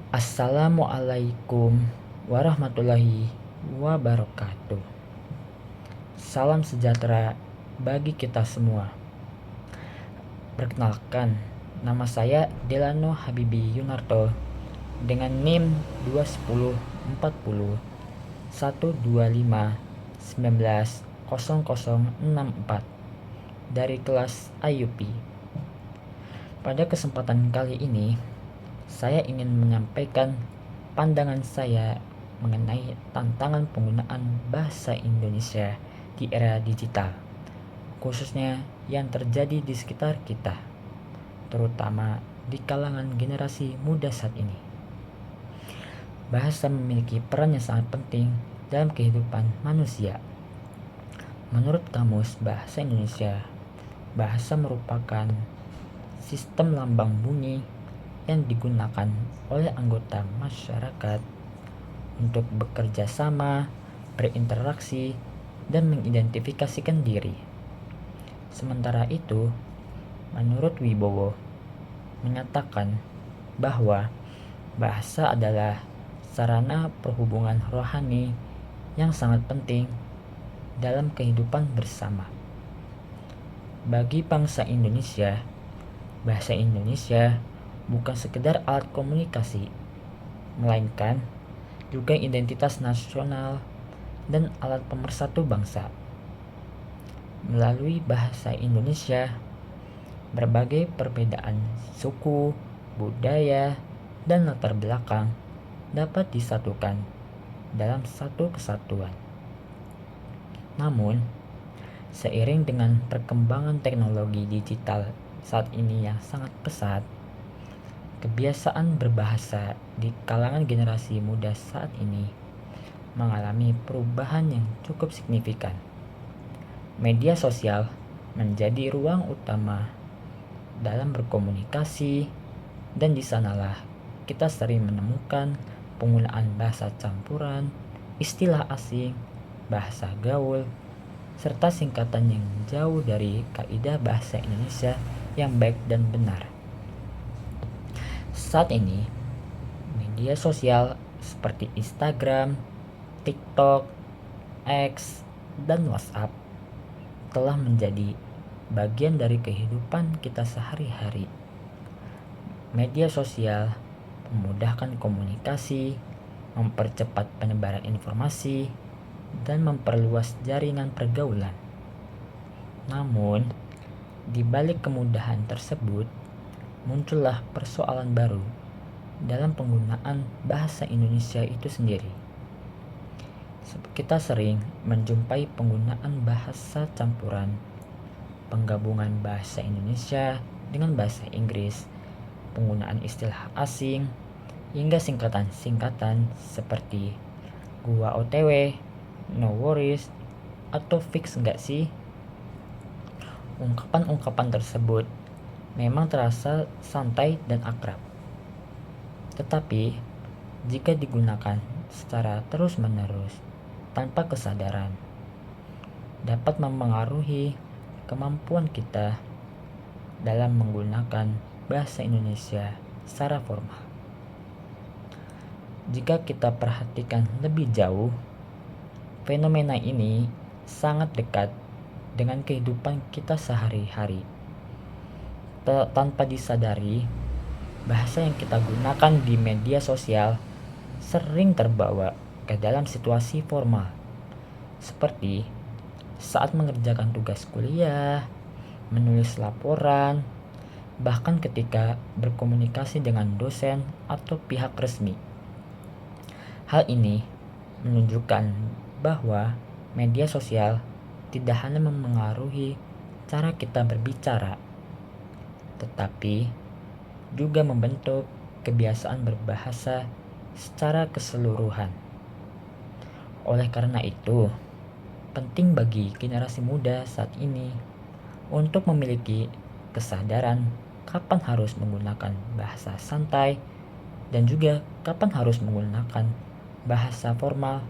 Assalamualaikum warahmatullahi wabarakatuh. Salam sejahtera bagi kita semua. Perkenalkan, nama saya Delano Habibi Yunarto dengan NIM 21040 125 19 0064 dari kelas IUP. Pada kesempatan kali ini, saya ingin menyampaikan pandangan saya mengenai tantangan penggunaan bahasa Indonesia di era digital, khususnya yang terjadi di sekitar kita, terutama di kalangan generasi muda saat ini. Bahasa memiliki peran yang sangat penting dalam kehidupan manusia. Menurut Kamus Bahasa Indonesia, bahasa merupakan sistem lambang bunyi yang digunakan oleh anggota masyarakat untuk bekerja sama, berinteraksi, dan mengidentifikasikan diri. Sementara itu, menurut Wibowo, menyatakan bahwa bahasa adalah sarana perhubungan rohani yang sangat penting dalam kehidupan bersama. Bagi bangsa Indonesia, bahasa Indonesia bukan sekedar alat komunikasi, melainkan juga identitas nasional dan alat pemersatu bangsa. Melalui bahasa Indonesia, berbagai perbedaan suku, budaya, dan latar belakang dapat disatukan dalam satu kesatuan. Namun, seiring dengan perkembangan teknologi digital saat ini yang sangat pesat, kebiasaan berbahasa di kalangan generasi muda saat ini mengalami perubahan yang cukup signifikan. Media sosial menjadi ruang utama dalam berkomunikasi, dan di sanalah kita sering menemukan penggunaan bahasa campuran, istilah asing, bahasa gaul, serta singkatan yang jauh dari kaidah bahasa Indonesia yang baik dan benar. Saat ini, media sosial seperti Instagram, TikTok, X, dan WhatsApp telah menjadi bagian dari kehidupan kita sehari-hari. Media sosial memudahkan komunikasi, mempercepat penyebaran informasi, dan memperluas jaringan pergaulan. Namun, di balik kemudahan tersebut, muncullah persoalan baru dalam penggunaan bahasa Indonesia itu sendiri. Kita sering menjumpai penggunaan bahasa campuran, penggabungan bahasa Indonesia dengan bahasa Inggris, penggunaan istilah asing, hingga singkatan-singkatan seperti gua OTW, no worries, atau fix nggak sih? Ungkapan-ungkapan tersebut memang terasa santai dan akrab. Tetapi, jika digunakan secara terus-menerus tanpa kesadaran, dapat mempengaruhi kemampuan kita dalam menggunakan bahasa Indonesia secara formal. Jika kita perhatikan lebih jauh, fenomena ini sangat dekat dengan kehidupan kita sehari-hari. Tanpa disadari, bahasa yang kita gunakan di media sosial sering terbawa ke dalam situasi formal, seperti saat mengerjakan tugas kuliah, menulis laporan, bahkan ketika berkomunikasi dengan dosen atau pihak resmi. Hal ini menunjukkan bahwa media sosial tidak hanya memengaruhi cara kita berbicara, tetapi juga membentuk kebiasaan berbahasa secara keseluruhan. Oleh karena itu, penting bagi generasi muda saat ini untuk memiliki kesadaran kapan harus menggunakan bahasa santai dan juga kapan harus menggunakan bahasa formal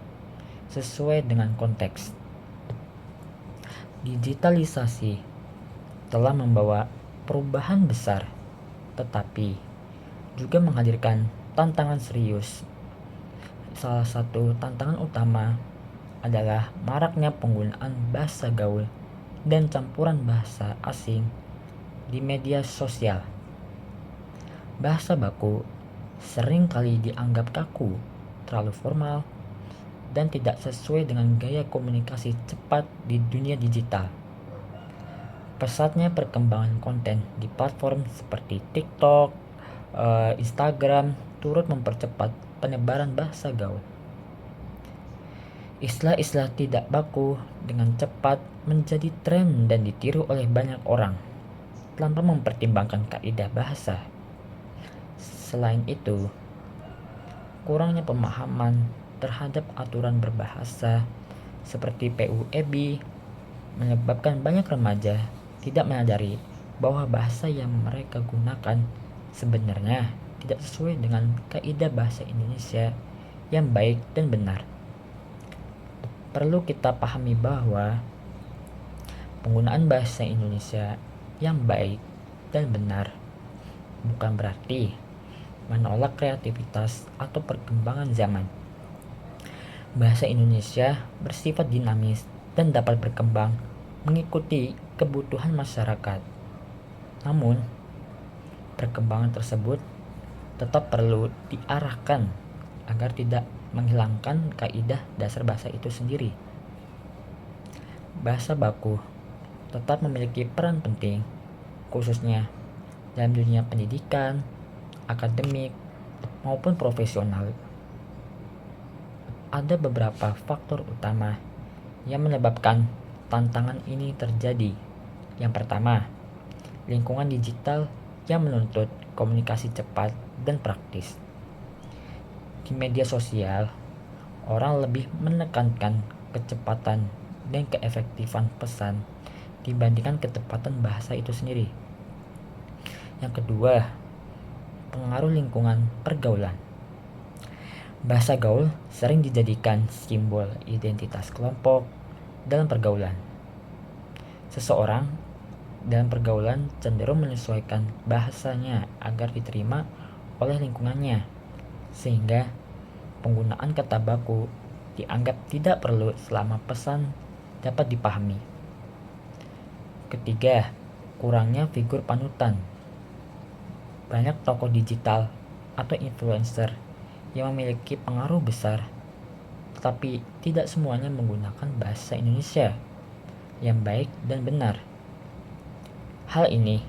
sesuai dengan konteks. Digitalisasi telah membawa perubahan besar, tetapi juga menghadirkan tantangan serius. Salah satu tantangan utama adalah maraknya penggunaan bahasa gaul dan campuran bahasa asing di media sosial. Bahasa baku sering kali dianggap kaku, terlalu formal, dan tidak sesuai dengan gaya komunikasi cepat di dunia digital. Pesatnya perkembangan konten di platform seperti TikTok, Instagram turut mempercepat penyebaran bahasa gaul. Istilah-istilah tidak baku dengan cepat menjadi tren dan ditiru oleh banyak orang tanpa mempertimbangkan kaidah bahasa. Selain itu, kurangnya pemahaman terhadap aturan berbahasa seperti PUEB menyebabkan banyak remaja tidak menyadari bahwa bahasa yang mereka gunakan sebenarnya tidak sesuai dengan kaidah bahasa Indonesia yang baik dan benar. Perlu kita pahami bahwa penggunaan bahasa Indonesia yang baik dan benar bukan berarti menolak kreativitas atau perkembangan zaman. Bahasa Indonesia bersifat dinamis dan dapat berkembang mengikuti kebutuhan masyarakat. Namun, perkembangan tersebut tetap perlu diarahkan agar tidak menghilangkan kaidah dasar bahasa itu sendiri. Bahasa baku tetap memiliki peran penting, khususnya dalam dunia pendidikan, akademik, maupun profesional. Ada beberapa faktor utama yang menyebabkan tantangan ini terjadi. Yang pertama, lingkungan digital yang menuntut komunikasi cepat dan praktis. Di media sosial, orang lebih menekankan kecepatan dan keefektifan pesan dibandingkan ketepatan bahasa itu sendiri. Yang kedua, pengaruh lingkungan pergaulan. Bahasa gaul sering dijadikan simbol identitas kelompok dalam pergaulan. Seseorang dalam pergaulan cenderung menyesuaikan bahasanya agar diterima oleh lingkungannya, sehingga penggunaan kata baku dianggap tidak perlu selama pesan dapat dipahami. Ketiga, kurangnya figur panutan. Banyak tokoh digital atau influencer yang memiliki pengaruh besar, tetapi tidak semuanya menggunakan bahasa Indonesia yang baik dan benar. Hal ini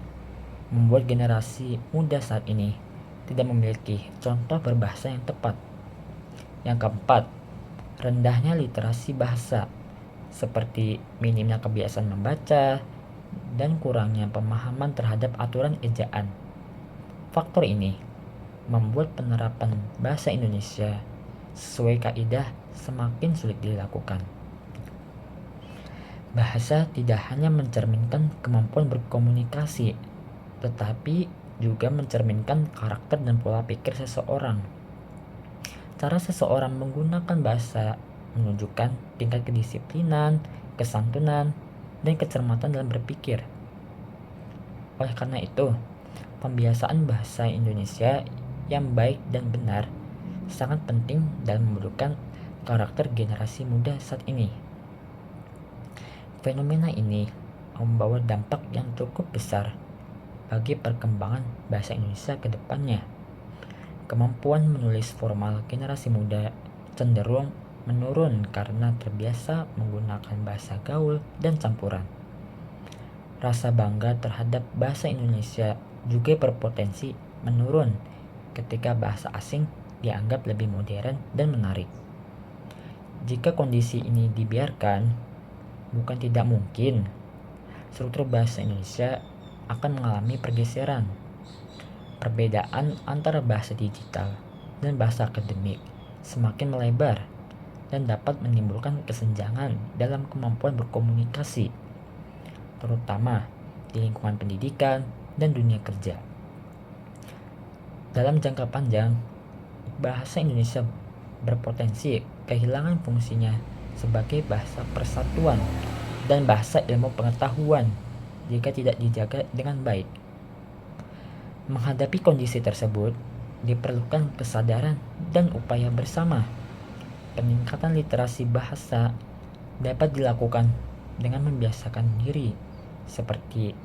membuat generasi muda saat ini tidak memiliki contoh berbahasa yang tepat. Yang keempat, rendahnya literasi bahasa, seperti minimnya kebiasaan membaca dan kurangnya pemahaman terhadap aturan ejaan. Faktor ini membuat penerapan bahasa Indonesia sesuai kaidah semakin sulit dilakukan. Bahasa tidak hanya mencerminkan kemampuan berkomunikasi, tetapi juga mencerminkan karakter dan pola pikir seseorang. Cara seseorang menggunakan bahasa menunjukkan tingkat kedisiplinan, kesantunan, dan kecermatan dalam berpikir. Oleh karena itu, pembiasaan bahasa Indonesia yang baik dan benar sangat penting dalam membentukkan karakter generasi muda saat ini. Fenomena ini membawa dampak yang cukup besar bagi perkembangan bahasa Indonesia ke depannya. Kemampuan menulis formal generasi muda cenderung menurun karena terbiasa menggunakan bahasa gaul dan campuran. Rasa bangga terhadap bahasa Indonesia juga berpotensi menurun ketika bahasa asing dianggap lebih modern dan menarik. Jika kondisi ini dibiarkan, bukan tidak mungkin struktur bahasa Indonesia akan mengalami pergeseran. Perbedaan antara bahasa digital dan bahasa akademik semakin melebar dan dapat menimbulkan kesenjangan dalam kemampuan berkomunikasi, terutama di lingkungan pendidikan dan dunia kerja. Dalam jangka panjang, bahasa Indonesia berpotensi kehilangan fungsinya sebagai bahasa persatuan dan bahasa ilmu pengetahuan jika tidak dijaga dengan baik. Menghadapi kondisi tersebut, diperlukan kesadaran dan upaya bersama. Peningkatan literasi bahasa dapat dilakukan dengan membiasakan diri, seperti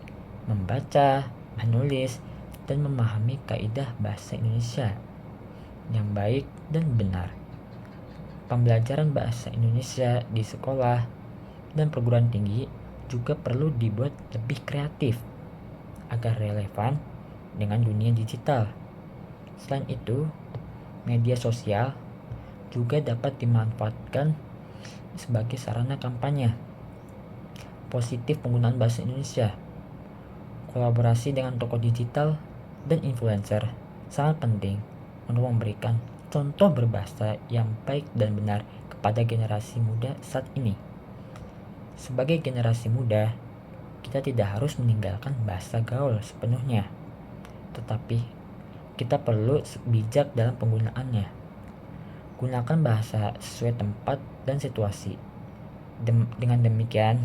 membaca, menulis, dan memahami kaidah bahasa Indonesia yang baik dan benar. Pembelajaran bahasa Indonesia di sekolah dan perguruan tinggi juga perlu dibuat lebih kreatif agar relevan dengan dunia digital. Selain itu, media sosial juga dapat dimanfaatkan sebagai sarana kampanye positif penggunaan bahasa Indonesia. Kolaborasi dengan tokoh digital dan influencer sangat penting untuk memberikan contoh berbahasa yang baik dan benar kepada generasi muda saat ini. Sebagai generasi muda, kita tidak harus meninggalkan bahasa gaul sepenuhnya, tetapi kita perlu bijak dalam penggunaannya. Gunakan bahasa sesuai tempat dan situasi. Dengan demikian,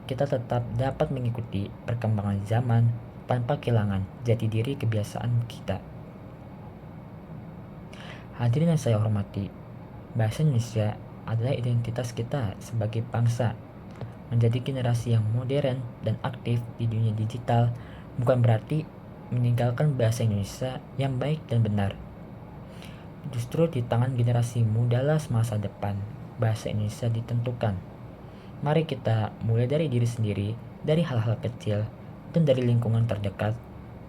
kita tetap dapat mengikuti perkembangan zaman tanpa kehilangan jati diri kebiasaan kita. Hadirin yang saya hormati, bahasa Indonesia adalah identitas kita sebagai bangsa. Menjadi generasi yang modern dan aktif di dunia digital bukan berarti meninggalkan bahasa Indonesia yang baik dan benar. Justru di tangan generasi mudalah masa depan bahasa Indonesia ditentukan. Mari kita mulai dari diri sendiri, dari hal-hal kecil, dan dari lingkungan terdekat.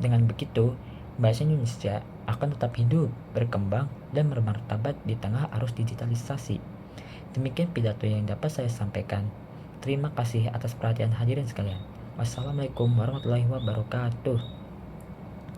Dengan begitu, bahasa Indonesia akan tetap hidup, berkembang, dan bermartabat di tengah arus digitalisasi. Demikian pidato yang dapat saya sampaikan. Terima kasih atas perhatian hadirin sekalian. Wassalamualaikum warahmatullahi wabarakatuh.